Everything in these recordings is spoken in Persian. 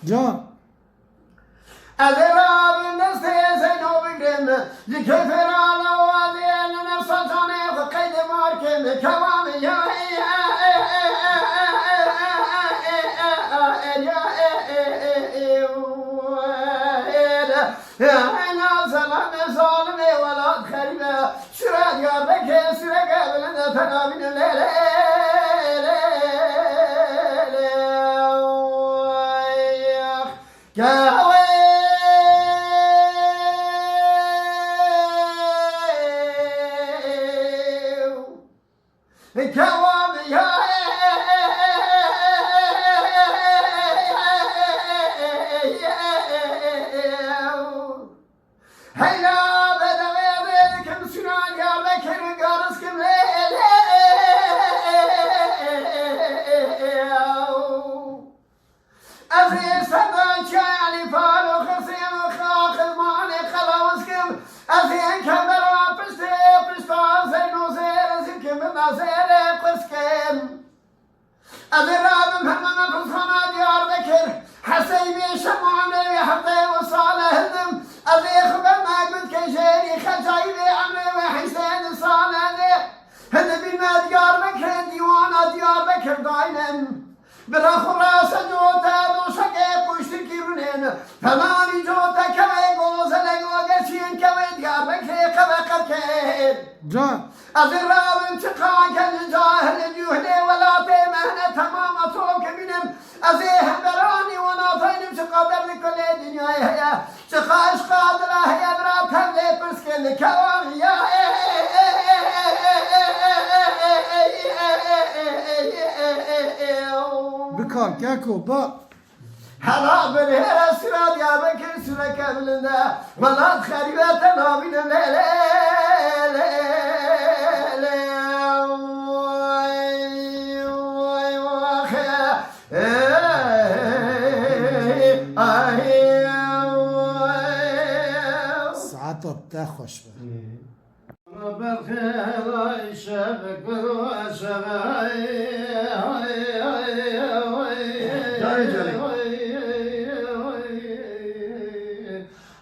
جان از راب نسته زینو بگرم لکفر آلا و آذین نفساتانه و قید مارکم کوامی یا انا سلام ظالمه ولا خريبه شراد يا بك سرق بلنا تنامين الليل برا خراس جوتا دوشک پشت کیرونن تمامی جوتا کوی گوزل گوگشین کوی دیار بکری قبقر کرد جان از رابم چقا کن جاهل جوهنه ولاته مهنه تمام طوب کبینم از همبرانی و ناطینم چقا برد کل دنیای هیا چقا عشقا دلا هیا برا تبلی پرسکن کوام یا بکار کاکو با هلا بني هلا سراد يا بكر سرك بلنا ولا خريبة نابين لا ساعات بتاخش بقى بالخير شبك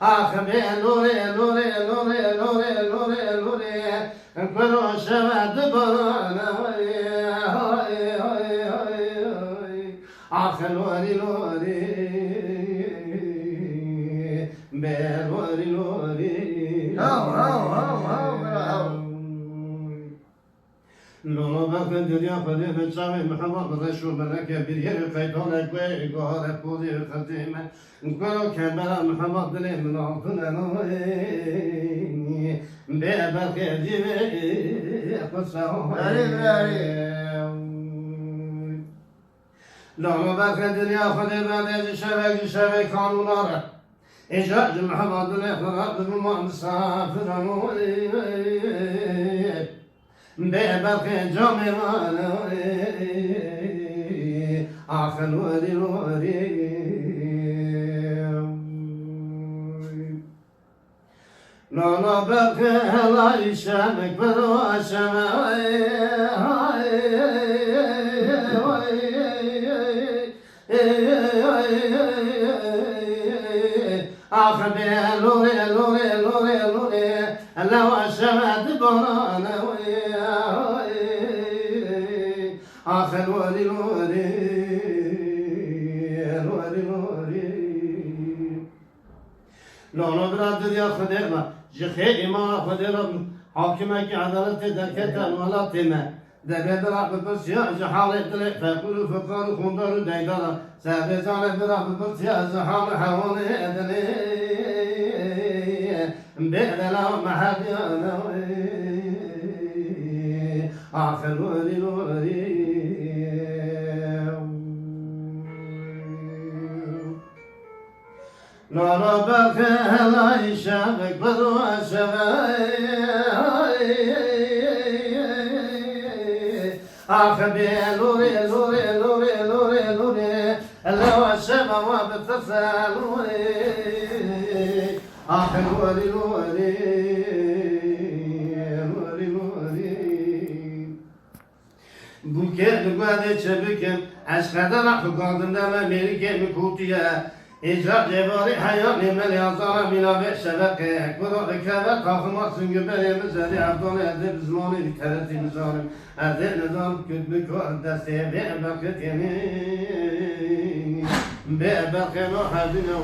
آخبي لوري لوري لوري لوري لوري لوري كل شباب دبرنا آخ لوري لوري بلوري لوري لولو بخ دنیا خودی بچه‌ی محمد رسول ملک بیری قیدان کوی گوهر پوزی خدمه گلو کبر محمد دلی منافن نوی به بخ دیوی قصه لولو بخ دنیا خودی بعد شبه کانوناره اجازه محمد دلی خدا بما مسافر نوی ببرق جامعان آخر وري وري لا برق لا يشامك بروا آخر لوري لوري لوري لوري لو شمد برانا آخر وري وري وري وري لا براد يا خدمة جخي ما خدمة حاكمة عدالة دركة ولا تما دبي درا ببرسيا جحال دل فقول فقار خندر ديدار سبي زال درا ببرسيا جحال حوالي أدني بدلا محدنا آخر ولي نورا بخلا يشابك بدوا أخبي لوري لوري لوري لوري لوري لو الشباب وبتسالوري آخر ولي لوري لوري لوري بوكي بقادة شبكم عشقة راح قادم دم أمريكا مكوتيا إجراء جباري حياة من اليازار من أبي شبكة أكبر ركابة قاخمة سنجبري مزاري عبدالله أدب زماني بكرتي مزارم أدب نظام كتبك وأدسي بأبقى يمين بأبقى محدنا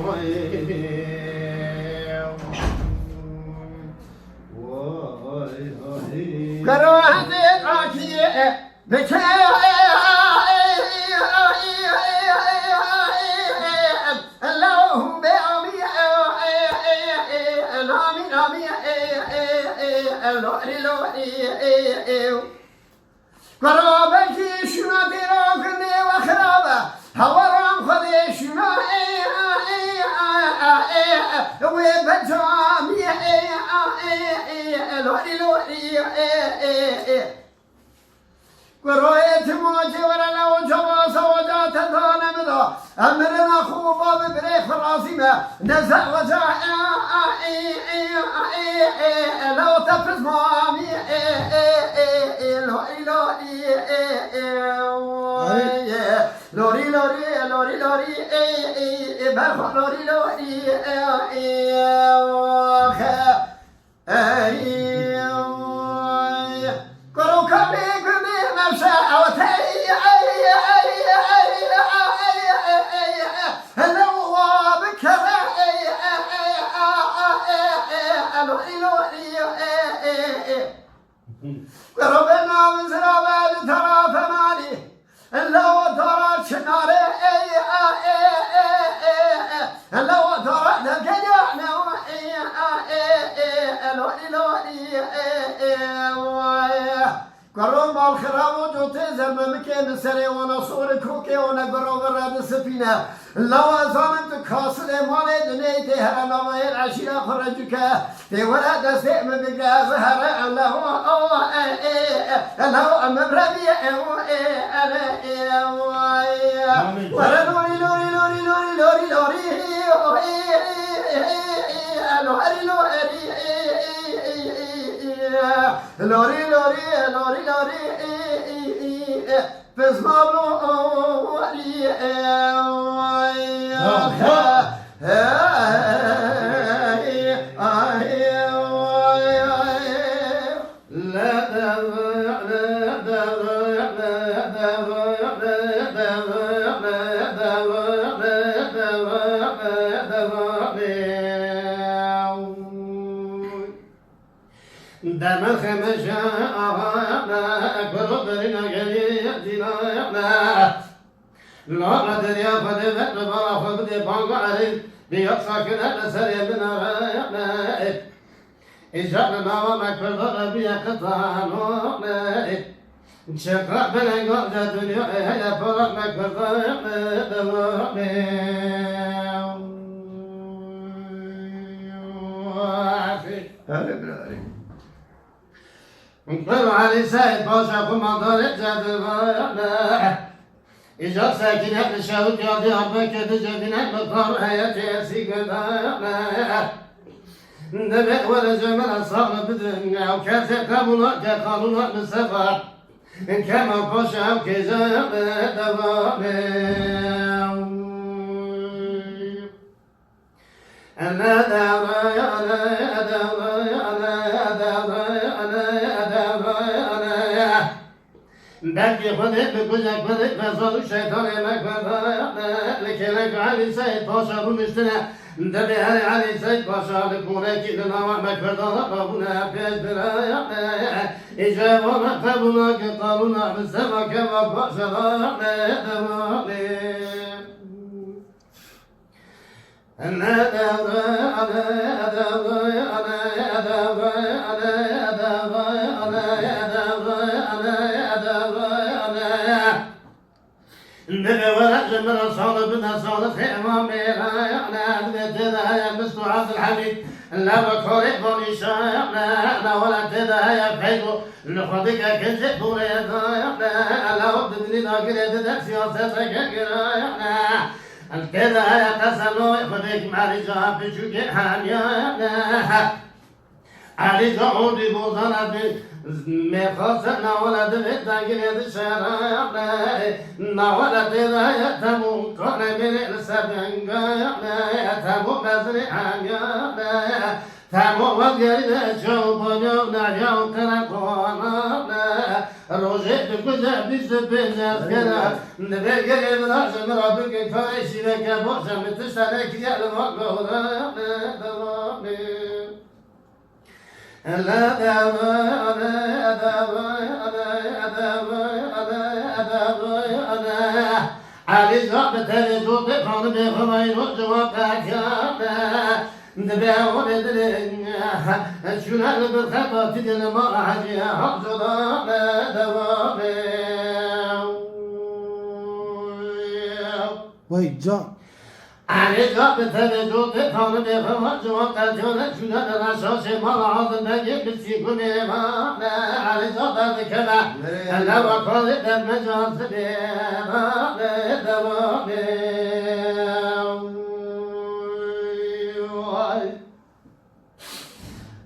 قروا هذه العاشية اللهم بأمي نامي نامي لوري لوري قرابتي شنو دراكني وخرابة هورام خذي شنو وبجامي لوري لوري قرويت موجي ولا لو جواز وجات ثانمدا أمرنا خوبا ببريخ راسيمة نزع وجع لو تفز مامي لوري لوري لوري لوري لوري برخ لوري لوري قرو كبي كبي مشى أوتي هلو بكرة ربنا من زرابة ترى فماني لو ترى شناري لو ترى دقيقنا قرب الخراب وجوتي زلمة مكين سري وانا صور كوكي وانا قرب الرد السفينة لو زمنت كاسل مالي دنيتي هرنا ما العشية خرجك في ولد سيم بقى زهر الله الله مبربي ورا لوري لوري لوري لوري لوري لوري لوري لوري لوري لوري لوري فزمالو ولي دم خمشة أكبر برنا جريتنا لا قدر يا فدي بقى فدي بانق علي بيقصى كنا نسري بنا إجابنا وما كل ربي قطعنا شقرا بنا قد الدنيا هي فرق ما كل انقلوا علي سيد باشا قمضان جاد الغاية إجاب ساكن أهل الشهود جادي أبا كده جبنا مطار حياتي أسيق الغاية نبئ ولا جمال أصاب بدنيا وكاسي قابلنا كقانونا بالسفر إن كما باشا وكيزا أنا داري أنا داري أنا داري بلكي خذت بكلك بدك فصل الشيطان مكبر لكنك علي سيد باشا بمشتنا دبي علي سيد باشا لكونا كيدنا ومكفر ربنا بيج برايا إجابة مكتبنا قطارنا بالسماء كما باشا النبي ولا جمل صالح بنا صالح إمام أنا أدبتنا يا مستو عبد الحميد لا بكوري بني شايعنا أنا ولا تدا يا فيدو لخدك كنت بوري ضايعنا لا ودني ناقل تدا سياستك كرايعنا الكذا يا قسلو خدك معرجة في شوكي حاميانا علي جعودي بوزانا مخاصنا ولا دبت تاجر الشارع ولا تدا يتمو كون من السبنج يتمو بزري عميا تمو وغير شوبنا نجاو ترقونا روجت كذا بسبنا كذا نبغي براش مرابك كايش لك بوش متسلك يا المقبره علي زعبت الجود فان بخمين وجوابك نبيعون الدنيا شنو بالخطا تدنا ما حاجة حفظنا دوامي وای جان علي زعبت الجود فان بخمين وجوابك شنو الرشاش ما عظم بجيب السيكون ما علي زعبت كذا انا وقال المجال سبيل دوامي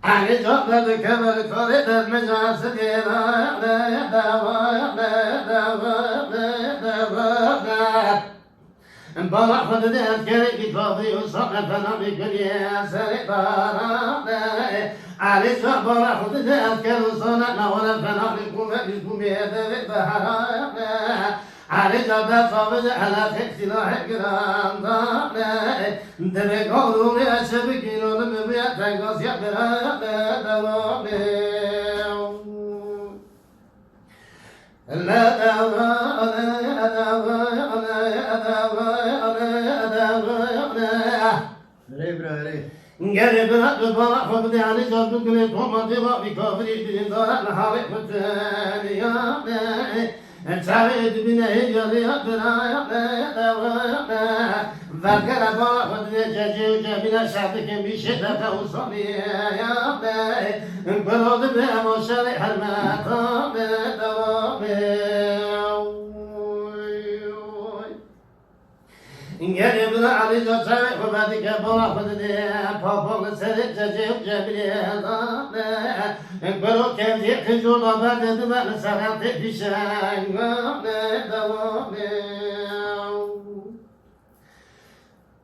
علي جبل كبر كورد المجاز دينا مبارك خد ده كريك فاضي وصقف انا بكل سرقارا علي جبل خد ده كريك صنع ولا فنا بكم يد بحرا علي جبل صابد على سلاح قران دبي قولوا يا شبكي لون بيا تنقص يا برا قرب البراء فبدي علي جاب كل توما دوا بكفري بدار الحارق الثانية سعيد بن هجري برايا ذكر البراء فبدي جاجي جابنا شعبك بشدة وصليا برود بأمو شريح المقام قرب العلي جاي وبعدك براء فبدي بابا سرت جاجي جابنا برو كان يخجل بعد ما سرت في شان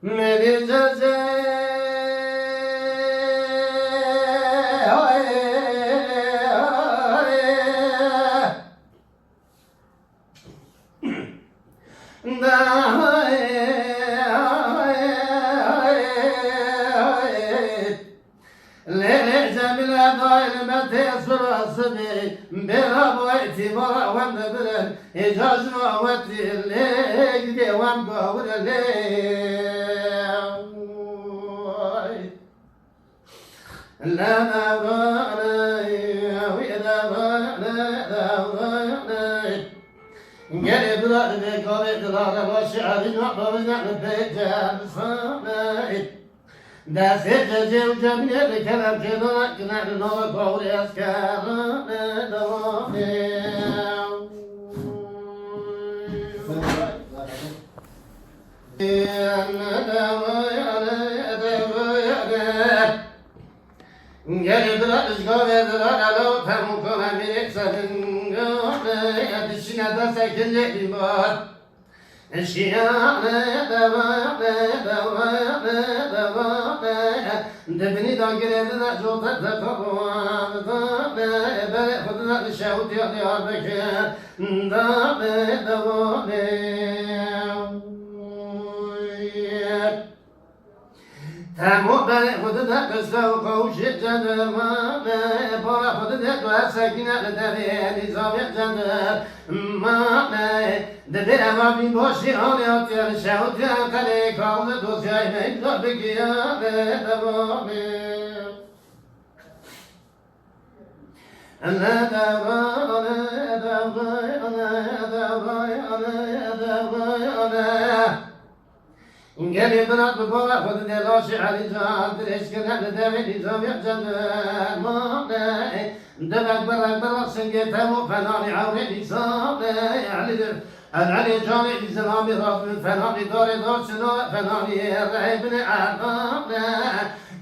مری جزه إجاز موتي اللي ديوان قول اللي لا نبغي وإذا بغي قلب لا بقولي دلالة وشعر نقبل نحبك الصمت دا سيد جو جميع الكلام كذا كنا نور قولي أسكار دوامي قلب الأشقاب يدرى لو تمكن من إكسفن يدشنا دسك اللي الشيان دبني دانجرين نجوت تقوان بل خدنا الشوت يا بك تمام بني خود ده قصه و خوش جندر مانه بارا خود ده دو سکینه لدوی نظام جندر مانه دبی اما بین باشی آنی آتیر شهود یا کلی کاون دوزیای میگذا بگیانه دوامه Geli bırak bu baba kudu delaşı Ali Can'dır eşkine de devi nizam yapcandır mane Demek bırak senge temu fenani avre nizam Ali'dir Ali Can'ı izlami Rabbim fenani dare dorsuna fenani errehbine erdam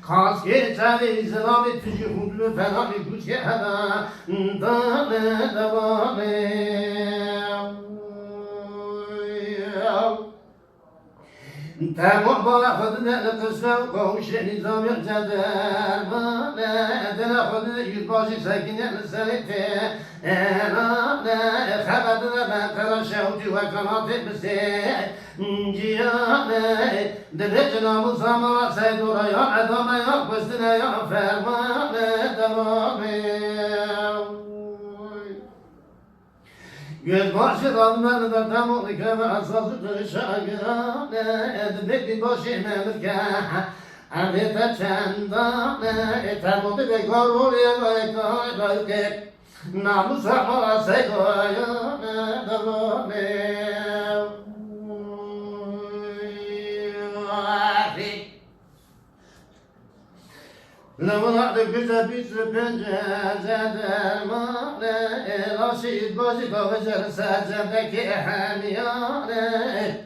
Kas geçer izlami tücü hudlu fenani güç yehda Dame devame تمام بالا خودنا لقصة وقوش نظام يقتدر بالا دنا خودنا يباشي ساكن لسالته أنا خبرنا من ترى شوتي وكنات بسيء جيانا دلتنا مصامرة سيدورا يا عظام يا قصدنا يا فرمان تمامي Göz başı dallarında tam olikeme asası şagirane Edbekli başı memurke Amrita çendane Tamudu de koruluye ve Namusa mora segoyane Davame Lavalarda güzel bir sürü pencere dermane Raşid bazı kavacır secdedeki hemiyane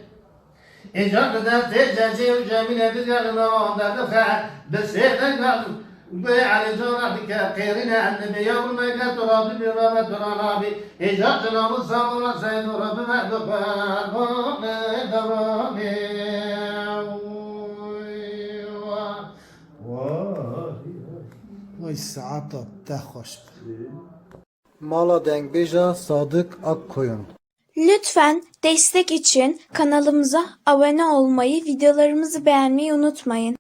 İcadına tececi cemile bir yanına ondadıka Beseyden kaldım Ali Can'a kırine annemi yavrum ege turabi bir rahmet turanabi İcadına musamura seyyid Rabbi mehdukar Bane devami Vay saata te hoş be. Mala Dengbej'a Sadık Akkoyun. Lütfen destek için kanalımıza abone olmayı, videolarımızı beğenmeyi unutmayın.